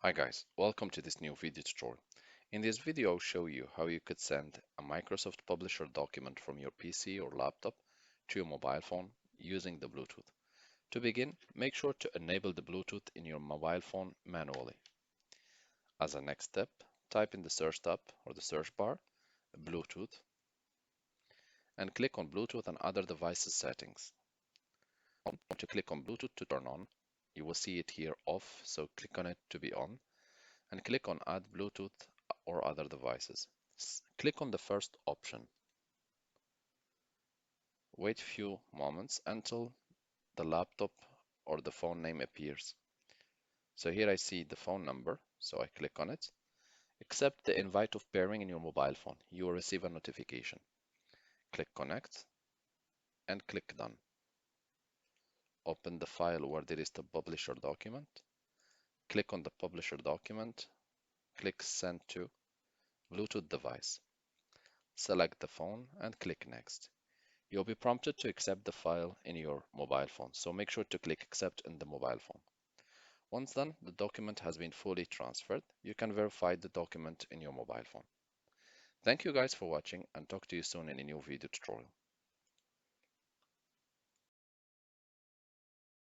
Hi guys, welcome to this new video tutorial. In this video, I'll show you how you could send a Microsoft Publisher document from your PC or laptop to your mobile phone using the Bluetooth. To begin, make sure to enable the Bluetooth in your mobile phone manually. As a next step, type in the search tab or the search bar, Bluetooth, and click on Bluetooth and other devices settings. Want to click on Bluetooth to turn on. You will see it here off, so click on it to be on, and click on Add Bluetooth or other devices. Click on the first option. Wait a few moments until the laptop or the phone name appears. So here I see the phone number, so I click on it. Accept the invite of pairing in your mobile phone. You will receive a notification. Click Connect and click Done. Open the file where there is the publisher document. Click on the publisher document. Click Send to Bluetooth device. Select the phone and click Next. You'll be prompted to accept the file in your mobile phone, so make sure to click Accept in the mobile phone. Once done, the document has been fully transferred. You can verify the document in your mobile phone. Thank you guys for watching and talk to you soon in a new video tutorial.